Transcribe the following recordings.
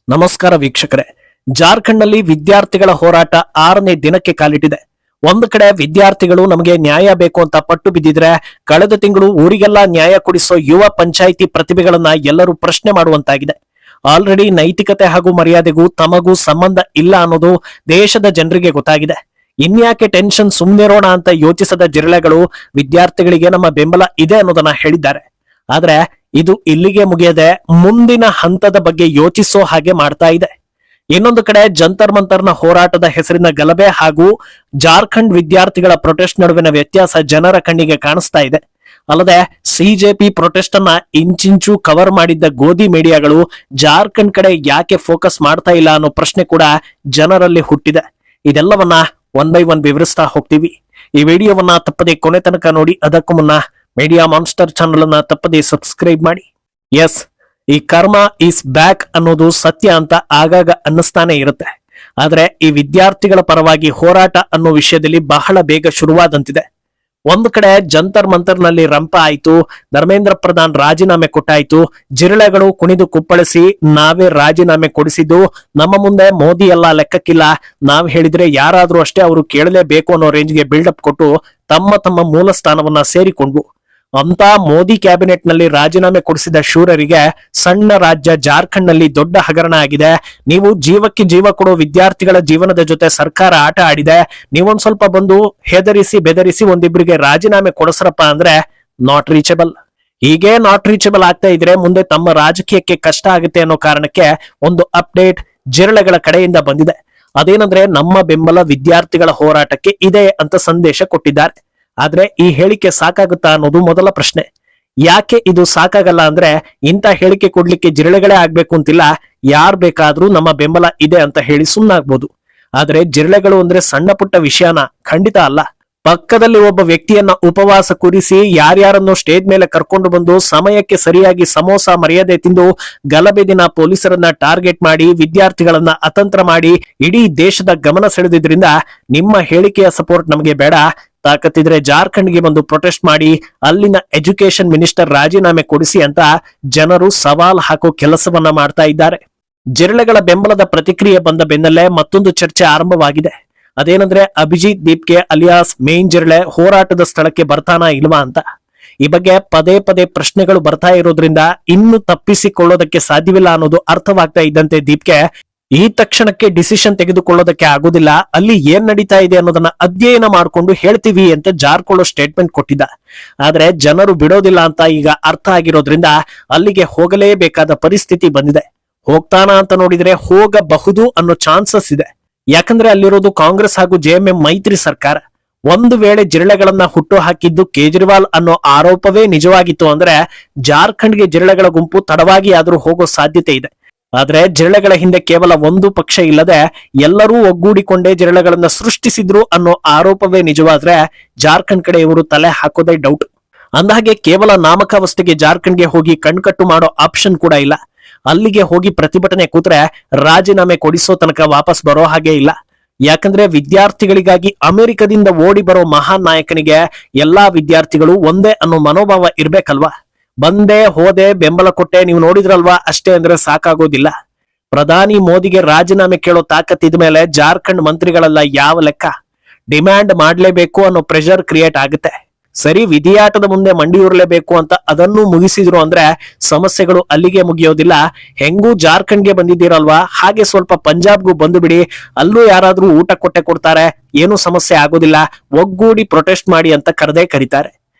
ನಮಸ್ಕಾರ ವೀಕ್ಷಕರೇ. ಜಾರ್ಖಂಡ್ನಲ್ಲಿ ವಿದ್ಯಾರ್ಥಿಗಳ ಹೋರಾಟ 6ನೇ ದಿನಕ್ಕೆ ಕಾಲಿಟ್ಟಿದೆ. ಒಂದು ಕಡೆ ವಿದ್ಯಾರ್ಥಿಗಳು ನಮಗೆ ನ್ಯಾಯ ಬೇಕು ಅಂತ ಪಟ್ಟು ಬಿದ್ದಿದ್ರೆ, ಕಳೆದ ತಿಂಗಳು ಊರಿಗೆಲ್ಲ ನ್ಯಾಯ ಕೊಡಿಸೋ ಯುವ ಪಂಚಾಯಿತಿ ಪ್ರತಿಭೆಗಳನ್ನ ಎಲ್ಲರೂ ಪ್ರಶ್ನೆ ಮಾಡುವಂತಾಗಿದೆ. ಆಲ್ರೆಡಿ ನೈತಿಕತೆ ಹಾಗೂ ಮರ್ಯಾದೆಗೂ ತಮಗೂ ಸಂಬಂಧ ಇಲ್ಲ ಅನ್ನೋದು ದೇಶದ ಜನರಿಗೆ ಗೊತ್ತಾಗಿದೆ. ಇನ್ಯಾಕೆ ಟೆನ್ಷನ್, ಸುಮ್ನಿರೋಣ ಅಂತ ಯೋಚಿಸದ ಜಿರಳೆಗಳು ವಿದ್ಯಾರ್ಥಿಗಳಿಗೆ ನಮ್ಮ ಬೆಂಬಲ ಇದೆ ಅನ್ನೋದನ್ನ ಹೇಳಿದ್ದಾರೆ. ಆದ್ರೆ ಇದು ಇಲ್ಲಿಗೆ ಮುಗಿಯದೆ ಮುಂದಿನ ಹಂತದ ಬಗ್ಗೆ ಯೋಚಿಸೋ ಹಾಗೆ ಮಾಡ್ತಾ ಇದೆ. ಇನ್ನೊಂದು ಕಡೆ ಜಂತರ್ ಮಂತರ್ನ ಹೋರಾಟದ ಹೆಸರಿನ ಗಲಭೆ ಹಾಗೂ ಜಾರ್ಖಂಡ್ ವಿದ್ಯಾರ್ಥಿಗಳ ಪ್ರೊಟೆಸ್ಟ್ ನಡುವಿನ ವ್ಯತ್ಯಾಸ ಜನರ ಕಣ್ಣಿಗೆ ಕಾಣಿಸ್ತಾ ಇದೆ. ಅಲ್ಲದೆ ಸಿಜೆಪಿ ಪ್ರೊಟೆಸ್ಟ್ ಅನ್ನ ಇಂಚಿಂಚು ಕವರ್ ಮಾಡಿದ್ದ ಗೋಧಿ ಮೀಡಿಯಾಗಳು ಜಾರ್ಖಂಡ್ ಕಡೆ ಯಾಕೆ ಫೋಕಸ್ ಮಾಡ್ತಾ ಇಲ್ಲ ಅನ್ನೋ ಪ್ರಶ್ನೆ ಕೂಡ ಜನರಲ್ಲಿ ಹುಟ್ಟಿದೆ. ಇದೆಲ್ಲವನ್ನ ಒನ್ ಬೈ ಒನ್ ವಿವರಿಸ್ತಾ ಹೋಗ್ತೀವಿ. ಈ ವಿಡಿಯೋವನ್ನ ತಪ್ಪದೆ ಕೊನೆ ತನಕ ನೋಡಿ. ಅದಕ್ಕೂ ಮುನ್ನ ಮೀಡಿಯಾ ಮಾನ್ಸ್ಟರ್ ಚಾನಲ್ ಅನ್ನ ತಪ್ಪದೆ ಸಬ್ಸ್ಕ್ರೈಬ್ ಮಾಡಿ. ಎಸ್, ಈ ಕರ್ಮ ಈಸ್ ಬ್ಯಾಕ್ ಅನ್ನೋದು ಸತ್ಯ ಅಂತ ಆಗಾಗ ಅನ್ನಿಸ್ತಾನೆ ಇರುತ್ತೆ. ಆದ್ರೆ ಈ ವಿದ್ಯಾರ್ಥಿಗಳ ಪರವಾಗಿ ಹೋರಾಟ ಅನ್ನೋ ವಿಷಯದಲ್ಲಿ ಬಹಳ ಬೇಗ ಶುರುವಾದಂತಿದೆ. ಒಂದು ಕಡೆ ಜಂತರ್ ಮಂತರ್ನಲ್ಲಿ ರಂಪ ಆಯ್ತು, ಧರ್ಮೇಂದ್ರ ಪ್ರಧಾನ್ ರಾಜೀನಾಮೆ ಕೊಟ್ಟಾಯ್ತು, ಜಿರಳೆಗಳು ಕುಣಿದು ಕುಪ್ಪಳಿಸಿ ನಾವೇ ರಾಜೀನಾಮೆ ಕೊಡಿಸಿದ್ದು, ನಮ್ಮ ಮುಂದೆ ಮೋದಿ ಎಲ್ಲ ಲೆಕ್ಕಕ್ಕಿಲ್ಲ, ನಾವ್ ಹೇಳಿದ್ರೆ ಯಾರಾದ್ರೂ ಅಷ್ಟೇ ಅವರು ಕೇಳಲೇಬೇಕು ಅನ್ನೋ ರೇಂಜ್ಗೆ ಬಿಲ್ಡಪ್ ಕೊಟ್ಟು ತಮ್ಮ ತಮ್ಮ ಮೂಲ ಸ್ಥಾನವನ್ನ ಸೇರಿಕೊಂಡ್ವು. ಅಂತ ಮೋದಿ ಕ್ಯಾಬಿನೆಟ್ ನಲ್ಲಿ ರಾಜೀನಾಮೆ ಕೊಡಿಸಿದ ಶೂರರಿಗೆ ಸಣ್ಣ ರಾಜ್ಯ ಜಾರ್ಖಂಡ್ ನಲ್ಲಿ ದೊಡ್ಡ ಹಗರಣ ಆಗಿದೆ. ನೀವು ಜೀವಕ್ಕೆ ಜೀವ ಕೊಡೋ ವಿದ್ಯಾರ್ಥಿಗಳ ಜೀವನದ ಜೊತೆ ಸರ್ಕಾರ ಆಟ ಆಡಿದೆ. ನೀವೊಂದ್ ಸ್ವಲ್ಪ ಬಂದು ಹೆದರಿಸಿ ಬೆದರಿಸಿ ಒಂದಿಬ್ರಿಗೆ ರಾಜೀನಾಮೆ ಕೊಡಿಸ್ರಪ್ಪ ಅಂದ್ರೆ ನಾಟ್ ರೀಚಬಲ್. ಹೀಗೆ ನಾಟ್ ರೀಚಬಲ್ ಆಗ್ತಾ ಇದ್ರೆ ಮುಂದೆ ತಮ್ಮ ರಾಜಕೀಯಕ್ಕೆ ಕಷ್ಟ ಆಗುತ್ತೆ ಅನ್ನೋ ಕಾರಣಕ್ಕೆ ಒಂದು ಅಪ್ಡೇಟ್ ಜಿರಳೆಗಳ ಕಡೆಯಿಂದ ಬಂದಿದೆ. ಅದೇನಂದ್ರೆ ನಮ್ಮ ಬೆಂಬಲ ವಿದ್ಯಾರ್ಥಿಗಳ ಹೋರಾಟಕ್ಕೆ ಇದೆ ಅಂತ ಸಂದೇಶ ಕೊಟ್ಟಿದ್ದಾರೆ. ಆದ್ರೆ ಈ ಹೇಳಿಕೆ ಸಾಕಾಗುತ್ತಾ ಅನ್ನೋದು ಮೊದಲ ಪ್ರಶ್ನೆ. ಯಾಕೆ ಇದು ಸಾಕಾಗಲ್ಲ ಅಂದ್ರೆ, ಇಂಥ ಹೇಳಿಕೆ ಕೊಡ್ಲಿಕ್ಕೆ ಜಿರಳೆಗಳೇ ಆಗ್ಬೇಕು ಅಂತಿಲ್ಲ. ಯಾರ್ ಬೇಕಾದ್ರೂ ನಮ್ಮ ಬೆಂಬಲ ಇದೆ ಅಂತ ಹೇಳಿ ಸುಮ್ಮನಾಗ್ಬೋದು. ಆದ್ರೆ ಜಿರಳೆಗಳು ಅಂದ್ರೆ ಸಣ್ಣ ಪುಟ್ಟ ವಿಷಯನ ಖಂಡಿತ ಅಲ್ಲ. ಪಕ್ಕದಲ್ಲಿ ಒಬ್ಬ ವ್ಯಕ್ತಿಯನ್ನ ಉಪವಾಸ ಕೂರಿಸಿ ಯಾರ್ಯಾರನ್ನು ಸ್ಟೇಜ್ ಮೇಲೆ ಕರ್ಕೊಂಡು ಬಂದು ಸಮಯಕ್ಕೆ ಸರಿಯಾಗಿ ಸಮೋಸ ಮರ್ಯಾದೆ ತಿಂದು ಗಲಭೆ ದಿನ ಪೊಲೀಸರನ್ನ ಟಾರ್ಗೆಟ್ ಮಾಡಿ ವಿದ್ಯಾರ್ಥಿಗಳನ್ನ ಅತಂತ್ರ ಮಾಡಿ ಇಡೀ ದೇಶದ ಗಮನ ಸೆಳೆದಿದ್ರಿಂದ ನಿಮ್ಮ ಹೇಳಿಕೆಯ ಸಪೋರ್ಟ್ ನಮಗೆ ಬೇಡ. ತಾಕತ್ತಿದ್ರೆ ಜಾರ್ಖಂಡ್ಗೆ ಬಂದು ಪ್ರೊಟೆಸ್ಟ್ ಮಾಡಿ ಅಲ್ಲಿನ ಎಜುಕೇಶನ್ ಮಿನಿಸ್ಟರ್ ರಾಜೀನಾಮೆ ಕೊಡಿಸಿ ಅಂತ ಜನರು ಸವಾಲ್ ಹಾಕೋ ಕೆಲಸವನ್ನ ಮಾಡ್ತಾ ಇದ್ದಾರೆ. ಜಿರಳೆಗಳ ಬೆಂಬಲದ ಪ್ರತಿಕ್ರಿಯೆ ಬಂದ ಬೆನ್ನಲ್ಲೇ ಮತ್ತೊಂದು ಚರ್ಚೆ ಆರಂಭವಾಗಿದೆ. ಅದೇನಂದ್ರೆ ಅಭಿಜಿತ್ ದೀಪ್ಗೆ ಅಲಿಯಾಸ್ ಮೇನ್ ಜಿರಳೆ ಹೋರಾಟದ ಸ್ಥಳಕ್ಕೆ ಬರ್ತಾನಾ ಇಲ್ವಾ ಅಂತ. ಈ ಬಗ್ಗೆ ಪದೇ ಪದೇ ಪ್ರಶ್ನೆಗಳು ಬರ್ತಾ ಇರೋದ್ರಿಂದ ಇನ್ನು ತಪ್ಪಿಸಿಕೊಳ್ಳೋದಕ್ಕೆ ಸಾಧ್ಯವಿಲ್ಲ ಅನ್ನೋದು ಅರ್ಥವಾಗ್ತಾ ಇದ್ದಂತೆ ದೀಪ್ಗೆ ಈ ತಕ್ಷಣಕ್ಕೆ ಡಿಸಿಷನ್ ತೆಗೆದುಕೊಳ್ಳೋದಕ್ಕೆ ಆಗೋದಿಲ್ಲ, ಅಲ್ಲಿ ಏನ್ ನಡೀತಾ ಇದೆ ಅನ್ನೋದನ್ನ ಅಧ್ಯಯನ ಮಾಡ್ಕೊಂಡು ಹೇಳ್ತೀವಿ ಅಂತ ಜಾರ್ಕೊಳ್ಳೋ ಸ್ಟೇಟ್ಮೆಂಟ್ ಕೊಟ್ಟಿದ್ದ. ಆದ್ರೆ ಜನರು ಬಿಡೋದಿಲ್ಲ ಅಂತ ಈಗ ಅರ್ಥ ಆಗಿರೋದ್ರಿಂದ ಅಲ್ಲಿಗೆ ಹೋಗಲೇಬೇಕಾದ ಪರಿಸ್ಥಿತಿ ಬಂದಿದೆ. ಹೋಗ್ತಾನ ಅಂತ ನೋಡಿದ್ರೆ ಹೋಗಬಹುದು ಅನ್ನೋ ಚಾನ್ಸಸ್ ಇದೆ. ಯಾಕಂದ್ರೆ ಅಲ್ಲಿರೋದು ಕಾಂಗ್ರೆಸ್ ಹಾಗೂ ಜೆಎಂಎಂ ಮೈತ್ರಿ ಸರ್ಕಾರ. ಒಂದು ವೇಳೆ ಜಿರಳೆಗಳನ್ನ ಹುಟ್ಟು ಹಾಕಿದ್ದು ಕೇಜ್ರಿವಾಲ್ ಅನ್ನೋ ಆರೋಪವೇ ನಿಜವಾಗಿತ್ತು ಅಂದ್ರೆ ಜಾರ್ಖಂಡ್ಗೆ ಜಿರಳೆಗಳ ಗುಂಪು ತಡವಾಗಿ ಆದ್ರೂ ಹೋಗೋ ಸಾಧ್ಯತೆ ಇದೆ. ಆದ್ರೆ ಜಿರಳೆಗಳ ಹಿಂದೆ ಕೇವಲ ಒಂದು ಪಕ್ಷ ಇಲ್ಲದೆ ಎಲ್ಲರೂ ಒಗ್ಗೂಡಿಕೊಂಡೇ ಜಿರಳೆಗಳನ್ನ ಸೃಷ್ಟಿಸಿದ್ರು ಅನ್ನೋ ಆರೋಪವೇ ನಿಜವಾದ್ರೆ ಜಾರ್ಖಂಡ್ ಕಡೆ ಇವರು ತಲೆ ಹಾಕೋದೇ ಡೌಟ್. ಅಂದಹಾಗೆ ಕೇವಲ ನಾಮಕಾವಸ್ಥೆಗೆ ಜಾರ್ಖಂಡ್ಗೆ ಹೋಗಿ ಕಣ್ಕಟ್ಟು ಮಾಡೋ ಆಪ್ಷನ್ ಕೂಡ ಇಲ್ಲ. ಅಲ್ಲಿಗೆ ಹೋಗಿ ಪ್ರತಿಭಟನೆ ಕೂತ್ರೆ ರಾಜೀನಾಮೆ ಕೊಡಿಸೋ ತನಕ ವಾಪಸ್ ಬರೋ ಹಾಗೆ ಇಲ್ಲ. ಯಾಕಂದ್ರೆ ವಿದ್ಯಾರ್ಥಿಗಳಿಗಾಗಿ ಅಮೆರಿಕದಿಂದ ಓಡಿ ಬರೋ ಮಹಾನ್ ನಾಯಕನಿಗೆ ಎಲ್ಲಾ ವಿದ್ಯಾರ್ಥಿಗಳು ಒಂದೇ ಅನ್ನೋ ಮನೋಭಾವ ಇರ್ಬೇಕಲ್ವಾ. ಬಂದೆ ಹೋದೆ ಬೆಂಬಲ ಕೊಟ್ಟೆ ನೀವು ನೋಡಿದ್ರಲ್ವಾ ಅಷ್ಟೇ ಅಂದ್ರೆ ಸಾಕಾಗೋದಿಲ್ಲ. ಪ್ರಧಾನಿ ಮೋದಿಗೆ ರಾಜೀನಾಮೆ ಕೇಳೋ ತಾಕತ್ತಿದ ಮೇಲೆ ಜಾರ್ಖಂಡ್ ಮಂತ್ರಿಗಳೆಲ್ಲ ಯಾವ ಲೆಕ್ಕ. ಡಿಮ್ಯಾಂಡ್ ಮಾಡ್ಲೇಬೇಕು ಅನ್ನೋ ಪ್ರೆಷರ್ ಕ್ರಿಯೇಟ್ ಆಗುತ್ತೆ. ಸರಿ, ವಿಧಿಯಾಟದ ಮುಂದೆ ಮಂಡಿಯೂರ್ಲೇಬೇಕು ಅಂತ ಅದನ್ನು ಮುಗಿಸಿದ್ರು ಅಂದ್ರೆ ಸಮಸ್ಯೆಗಳು ಅಲ್ಲಿಗೆ ಮುಗಿಯೋದಿಲ್ಲ. ಹೆಂಗೂ ಜಾರ್ಖಂಡ್ಗೆ ಬಂದಿದ್ದೀರಲ್ವಾ, ಹಾಗೆ ಸ್ವಲ್ಪ ಪಂಜಾಬ್ಗೂ ಬಂದು ಬಿಡಿ, ಅಲ್ಲೂ ಯಾರಾದ್ರೂ ಊಟ ಕೊಟ್ಟೆ ಕೊಡ್ತಾರೆ, ಏನು ಸಮಸ್ಯೆ ಆಗೋದಿಲ್ಲ, ಒಗ್ಗೂಡಿ ಪ್ರೊಟೆಸ್ಟ್ ಮಾಡಿ ಅಂತ ಕರೆದೇ ಕರೀತಾರೆ.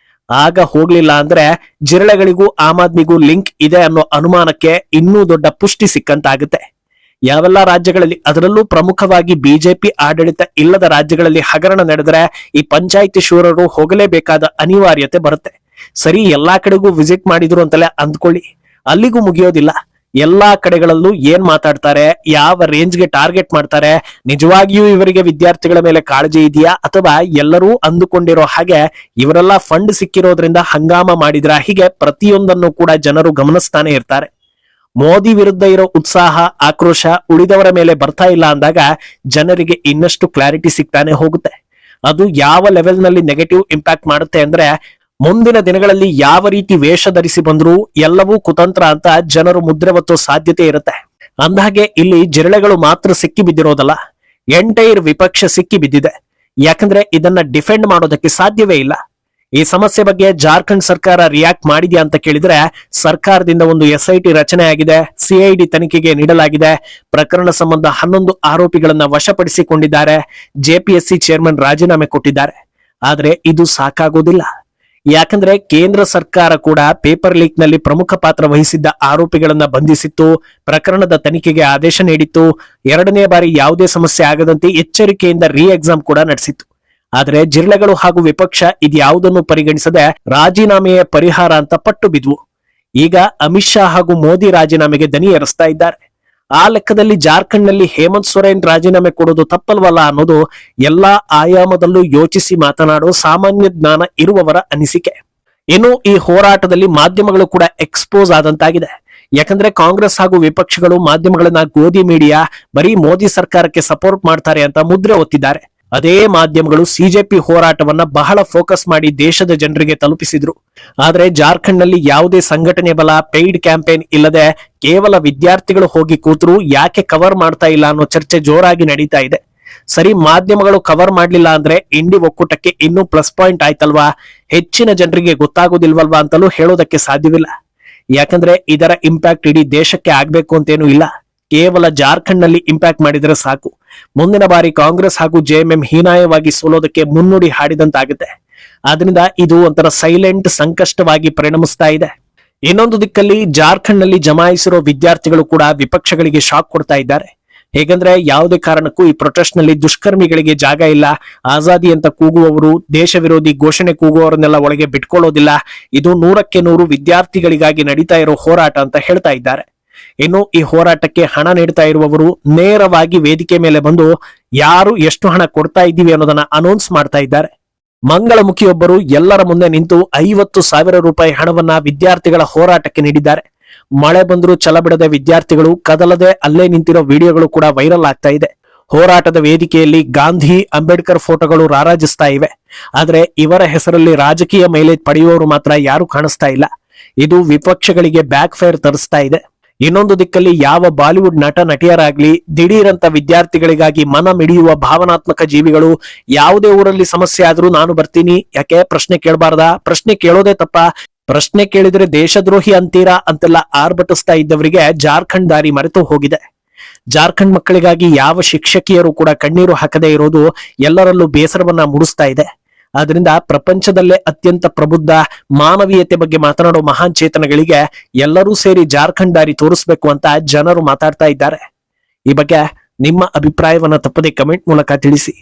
ಆಗ ಹೋಗ್ಲಿಲ್ಲ ಅಂದ್ರೆ ಜಿರಳೆಗಳಿಗೂ ಆಮ್ ಆದ್ಮಿಗೂ ಲಿಂಕ್ ಇದೆ ಅನ್ನೋ ಅನುಮಾನಕ್ಕೆ ಇನ್ನೂ ದೊಡ್ಡ ಪುಷ್ಟಿ ಸಿಕ್ಕಂತಾಗುತ್ತೆ. ಯಾವೆಲ್ಲ ರಾಜ್ಯಗಳಲ್ಲಿ, ಅದರಲ್ಲೂ ಪ್ರಮುಖವಾಗಿ ಬಿಜೆಪಿ ಆಡಳಿತ ಇಲ್ಲದ ರಾಜ್ಯಗಳಲ್ಲಿ ಹಗರಣ ನಡೆದರೆ ಈ ಪಂಚಾಯಿತಿ ಶೂರರು ಹೋಗಲೇಬೇಕಾದ ಅನಿವಾರ್ಯತೆ ಬರುತ್ತೆ. ಸರಿ, ಎಲ್ಲಾ ಕಡೆಗೂ ವಿಸಿಟ್ ಮಾಡಿದ್ರು ಅಂತಲೇ ಅಂದ್ಕೊಳ್ಳಿ, ಅಲ್ಲಿಗೂ ಮುಗಿಯೋದಿಲ್ಲ. ಎಲ್ಲಾ ಕಡೆಗಳಲ್ಲೂ ಏನ್ ಮಾತಾಡ್ತಾರೆ, ಯಾವ ರೇಂಜ್ಗೆ ಟಾರ್ಗೆಟ್ ಮಾಡ್ತಾರೆ, ನಿಜವಾಗಿಯೂ ಇವರಿಗೆ ವಿದ್ಯಾರ್ಥಿಗಳ ಮೇಲೆ ಕಾಳಜಿ ಇದೆಯಾ ಅಥವಾ ಎಲ್ಲರೂ ಅಂದುಕೊಂಡಿರೋ ಹಾಗೆ ಇವರೆಲ್ಲ ಫಂಡ್ ಸಿಕ್ಕಿರೋದ್ರಿಂದ ಹಂಗಾಮ ಮಾಡಿದ್ರ, ಹೀಗೆ ಪ್ರತಿಯೊಂದನ್ನು ಕೂಡ ಜನರು ಗಮನಿಸ್ತಾನೆ ಇರ್ತಾರೆ. ಮೋದಿ ವಿರುದ್ಧ ಇರೋ ಉತ್ಸಾಹ ಆಕ್ರೋಶ ಉಳಿದವರ ಮೇಲೆ ಬರ್ತಾ ಇಲ್ಲ ಅಂದಾಗ ಜನರಿಗೆ ಇನ್ನಷ್ಟು ಕ್ಲಾರಿಟಿ ಸಿಗ್ತಾನೆ ಹೋಗುತ್ತೆ. ಅದು ಯಾವ ಲೆವೆಲ್ ನಲ್ಲಿ ನೆಗೆಟಿವ್ ಇಂಪ್ಯಾಕ್ಟ್ ಮಾಡುತ್ತೆ ಅಂದ್ರೆ ಮುಂದಿನ ದಿನಗಳಲ್ಲಿ ಯಾವ ರೀತಿ ವೇಷ ಧರಿಸಿ ಬಂದ್ರು ಎಲ್ಲವೂ ಕುತಂತ್ರ ಅಂತ ಜನರು ಮುದ್ರೆ ಒತ್ತೋ ಸಾಧ್ಯತೆ ಇರುತ್ತೆ. ಅಂದಹಾಗೆ ಇಲ್ಲಿ ಜಿರಳೆಗಳು ಮಾತ್ರ ಸಿಕ್ಕಿ ಬಿದ್ದಿರೋದಲ್ಲ, ಎಂಟೈರ್ ವಿಪಕ್ಷ ಸಿಕ್ಕಿ ಬಿದ್ದಿದೆ. ಯಾಕಂದ್ರೆ ಇದನ್ನ ಡಿಫೆಂಡ್ ಮಾಡೋದಕ್ಕೆ ಸಾಧ್ಯವೇ ಇಲ್ಲ. ಈ ಸಮಸ್ಯೆ ಬಗ್ಗೆ ಜಾರ್ಖಂಡ್ ಸರ್ಕಾರ ರಿಯಾಕ್ಟ್ ಮಾಡಿದ್ಯಾ ಅಂತ ಕೇಳಿದ್ರೆ, ಸರ್ಕಾರದಿಂದ ಒಂದು SIT ರಚನೆ ಆಗಿದೆ, CID ತನಿಖೆಗೆ ನೀಡಲಾಗಿದೆ. ಪ್ರಕರಣ ಸಂಬಂಧ 11 ಆರೋಪಿಗಳನ್ನ ವಶಪಡಿಸಿಕೊಂಡಿದ್ದಾರೆ. JPSC ಚೇರ್ಮನ್ ರಾಜೀನಾಮೆ ಕೊಟ್ಟಿದ್ದಾರೆ. ಆದ್ರೆ ಇದು ಸಾಕಾಗೋದಿಲ್ಲ. ಯಾಕಂದ್ರೆ ಕೇಂದ್ರ ಸರ್ಕಾರ ಕೂಡ ಪೇಪರ್ ಲೀಕ್ ನಲ್ಲಿ ಪ್ರಮುಖ ಪಾತ್ರ ವಹಿಸಿದ್ದ ಆರೋಪಿಗಳನ್ನ ಬಂಧಿಸಿತ್ತು, ಪ್ರಕರಣದ ತನಿಖೆಗೆ ಆದೇಶ ನೀಡಿತ್ತು, 2ನೇ ಬಾರಿ ಯಾವುದೇ ಸಮಸ್ಯೆ ಆಗದಂತೆ ಎಚ್ಚರಿಕೆಯಿಂದ ಎಕ್ಸಾಮ್ ಕೂಡ ನಡೆಸಿತ್ತು. ಆದ್ರೆ ಜಿರಳೆಗಳು ಹಾಗೂ ವಿಪಕ್ಷ ಇದ್ಯಾವುದನ್ನು ಪರಿಗಣಿಸದೆ ರಾಜೀನಾಮೆಯ ಪರಿಹಾರ ಅಂತ ಪಟ್ಟು ಬಿದ್ವು. ಈಗ ಅಮಿತ್ ಶಾ ಹಾಗೂ ಮೋದಿ ರಾಜೀನಾಮೆಗೆ ದನಿ ಏರಿಸ್ತಾ ಇದ್ದಾರೆ. ಆ ಲೆಕ್ಕದಲ್ಲಿ ಜಾರ್ಖಂಡ್ ನಲ್ಲಿ ಹೇಮಂತ್ ಸೊರೇನ್ ರಾಜೀನಾಮೆ ಕೊಡೋದು ತಪ್ಪಲ್ವಲ್ಲ ಅನ್ನೋದು ಎಲ್ಲಾ ಆಯಾಮದಲ್ಲೂ ಯೋಚಿಸಿ ಮಾತನಾಡೋ ಸಾಮಾನ್ಯ ಜ್ಞಾನ ಇರುವವರ ಅನಿಸಿಕೆ. ಇನ್ನು ಈ ಹೋರಾಟದಲ್ಲಿ ಮಾಧ್ಯಮಗಳು ಕೂಡ ಎಕ್ಸ್ಪೋಸ್ ಆದಂತಾಗಿದೆ. ಯಾಕಂದ್ರೆ ಕಾಂಗ್ರೆಸ್ ಹಾಗೂ ವಿಪಕ್ಷಗಳು ಮಾಧ್ಯಮಗಳನ್ನ ಗೋಧಿ ಮೀಡಿಯಾ ಬರೀ ಮೋದಿ ಸರ್ಕಾರಕ್ಕೆ ಸಪೋರ್ಟ್ ಮಾಡ್ತಾರೆ ಅಂತ ಮುದ್ರೆ ಒತ್ತಿದ್ದಾರೆ. ಅದೇ ಮಾಧ್ಯಮಗಳು CJP ಹೋರಾಟವನ್ನ ಬಹಳ ಫೋಕಸ್ ಮಾಡಿ ದೇಶದ ಜನರಿಗೆ ತಲುಪಿಸಿದ್ರು. ಆದ್ರೆ ಜಾರ್ಖಂಡ್ ನಲ್ಲಿ ಯಾವುದೇ ಸಂಘಟನೆ ಬಲ, ಪೇಯ್ಡ್ ಕ್ಯಾಂಪೇನ್ ಇಲ್ಲದೆ ಕೇವಲ ವಿದ್ಯಾರ್ಥಿಗಳು ಹೋಗಿ ಕೂತರು ಯಾಕೆ ಕವರ್ ಮಾಡ್ತಾ ಇಲ್ಲ ಅನ್ನೋ ಚರ್ಚೆ ಜೋರಾಗಿ ನಡೀತಾ ಇದೆ. ಸರಿ, ಮಾಧ್ಯಮಗಳು ಕವರ್ ಮಾಡ್ಲಿಲ್ಲ ಅಂದ್ರೆ ಇಂಡಿ ಒಕ್ಕೂಟಕ್ಕೆ ಇನ್ನೂ ಪ್ಲಸ್ ಪಾಯಿಂಟ್ ಆಯ್ತಲ್ವಾ, ಹೆಚ್ಚಿನ ಜನರಿಗೆ ಗೊತ್ತಾಗೋದಿಲ್ವಲ್ವಾ ಅಂತಲೂ ಹೇಳೋದಕ್ಕೆ ಸಾಧ್ಯವಿಲ್ಲ. ಯಾಕಂದ್ರೆ ಇದರ ಇಂಪ್ಯಾಕ್ಟ್ ಇಡೀ ದೇಶಕ್ಕೆ ಆಗ್ಬೇಕು ಅಂತೇನು ಇಲ್ಲ. ಕೇವಲ ಜಾರ್ಖಂಡ್ ನಲ್ಲಿ ಇಂಪ್ಯಾಕ್ಟ್ ಮಾಡಿದ್ರೆ ಸಾಕು. ಮುಂದಿನ ಬಾರಿ ಕಾಂಗ್ರೆಸ್ ಹಾಗೂ JMM ಹೀನಾಯವಾಗಿ ಸೋಲೋದಕ್ಕೆ ಮುನ್ನುಡಿ ಹಾಡಿದಂತಾಗುತ್ತೆ. ಆದ್ರಿಂದ ಇದು ಒಂಥರ ಸೈಲೆಂಟ್ ಸಂಕಷ್ಟವಾಗಿ ಪರಿಣಮಿಸ್ತಾ ಇದೆ. ಇನ್ನೊಂದು ದಿಕ್ಕಲ್ಲಿ ಜಾರ್ಖಂಡ್ ನಲ್ಲಿ ಜಮಾಯಿಸಿರೋ ವಿದ್ಯಾರ್ಥಿಗಳು ಕೂಡ ವಿಪಕ್ಷಗಳಿಗೆ ಶಾಕ್ ಕೊಡ್ತಾ ಇದ್ದಾರೆ. ಹೇಗಂದ್ರೆ ಯಾವುದೇ ಕಾರಣಕ್ಕೂ ಈ ಪ್ರೊಟೆಸ್ಟ್ ನಲ್ಲಿ ದುಷ್ಕರ್ಮಿಗಳಿಗೆ ಜಾಗ ಇಲ್ಲ, ಆಜಾದಿ ಅಂತ ಕೂಗುವವರು, ದೇಶ ವಿರೋಧಿ ಘೋಷಣೆ ಕೂಗುವವರನ್ನೆಲ್ಲ ಒಳಗೆ ಬಿಟ್ಕೊಳ್ಳೋದಿಲ್ಲ, ಇದು 100ಕ್ಕೆ 100 ವಿದ್ಯಾರ್ಥಿಗಳಿಗಾಗಿ ನಡೀತಾ ಇರೋ ಹೋರಾಟ ಅಂತ ಹೇಳ್ತಾ ಇದ್ದಾರೆ. ಇನ್ನು ಈ ಹೋರಾಟಕ್ಕೆ ಹಣ ನೀಡ್ತಾ ಇರುವವರು ನೇರವಾಗಿ ವೇದಿಕೆ ಮೇಲೆ ಬಂದು ಯಾರು ಎಷ್ಟು ಹಣ ಕೊಡ್ತಾ ಇದ್ದೀವಿ ಅನ್ನೋದನ್ನ ಅನೌನ್ಸ್ ಮಾಡ್ತಾ ಇದ್ದಾರೆ. ಮಂಗಳಮುಖಿಯೊಬ್ಬರು ಎಲ್ಲರ ಮುಂದೆ ನಿಂತು 50,000 ರೂಪಾಯಿ ಹಣವನ್ನ ವಿದ್ಯಾರ್ಥಿಗಳ ಹೋರಾಟಕ್ಕೆ ನೀಡಿದ್ದಾರೆ. ಮಳೆ ಬಂದರೂ ಛಲಬಿಡದೆ ವಿದ್ಯಾರ್ಥಿಗಳು ಕದಲದೆ ಅಲ್ಲೇ ನಿಂತಿರೋ ವಿಡಿಯೋಗಳು ಕೂಡ ವೈರಲ್ ಆಗ್ತಾ ಇದೆ. ಹೋರಾಟದ ವೇದಿಕೆಯಲ್ಲಿ ಗಾಂಧಿ, ಅಂಬೇಡ್ಕರ್ ಫೋಟೋಗಳು ರಾರಾಜಿಸ್ತಾ ಇವೆ. ಆದ್ರೆ ಇವರ ಹೆಸರಲ್ಲಿ ರಾಜಕೀಯ ಮೈಲೇಜ್ ಪಡೆಯುವವರು ಮಾತ್ರ ಯಾರು ಕಾಣಿಸ್ತಾ ಇಲ್ಲ. ಇದು ವಿಪಕ್ಷಗಳಿಗೆ ಬ್ಯಾಕ್ ಫೈರ್ ತರಿಸ್ತಾ ಇದೆ. ಇನ್ನೊಂದು ದಿಕ್ಕಲ್ಲಿ ಯಾವ ಬಾಲಿವುಡ್ ನಟ ನಟಿಯರಾಗ್ಲಿ ದಿಢೀರಂತ ವಿದ್ಯಾರ್ಥಿಗಳಿಗಾಗಿ ಮನ ಮಿಡಿಯುವ ಭಾವನಾತ್ಮಕ ಜೀವಿಗಳು ಯಾವುದೇ ಊರಲ್ಲಿ ಸಮಸ್ಯೆ ಆದ್ರೂ ನಾನು ಬರ್ತೀನಿ, ಯಾಕೆ ಪ್ರಶ್ನೆ ಕೇಳಬಾರ್ದಾ, ಪ್ರಶ್ನೆ ಕೇಳೋದೇ ತಪ್ಪ, ಪ್ರಶ್ನೆ ಕೇಳಿದ್ರೆ ದೇಶದ್ರೋಹಿ ಅಂತೀರಾ ಅಂತೆಲ್ಲ ಆರ್ಭಟಿಸ್ತಾ ಇದ್ದವರಿಗೆ ಜಾರ್ಖಂಡ್ ದಾರಿ ಮರೆತು ಹೋಗಿದೆ. ಜಾರ್ಖಂಡ್ ಮಕ್ಕಳಿಗಾಗಿ ಯಾವ ಶಿಕ್ಷಕಿಯರು ಕೂಡ ಕಣ್ಣೀರು ಹಾಕದೇ ಇರೋದು ಎಲ್ಲರಲ್ಲೂ ಬೇಸರವನ್ನ ಮೂಡಿಸ್ತಾ ಇದೆ. ಆದ್ರಿಂದ ಪ್ರಪಂಚದಲ್ಲೇ ಅತ್ಯಂತ ಪ್ರಬುದ್ಧ ಮಾನವೀಯತೆ ಬಗ್ಗೆ ಮಾತನಾಡೋ ಮಹಾನ್ ಚೇತನಗಳಿಗೆ ಎಲ್ಲರೂ ಸೇರಿ ಜಾರ್ಖಂಡ್ ದಾರಿ ತೋರಿಸ್ಬೇಕು ಅಂತ ಜನರು ಮಾತಾಡ್ತಾ ಇದ್ದಾರೆ. ಈ ಬಗ್ಗೆ ನಿಮ್ಮ ಅಭಿಪ್ರಾಯವನ್ನ ತಪ್ಪದೆ ಕಮೆಂಟ್ ಮೂಲಕ ತಿಳಿಸಿ.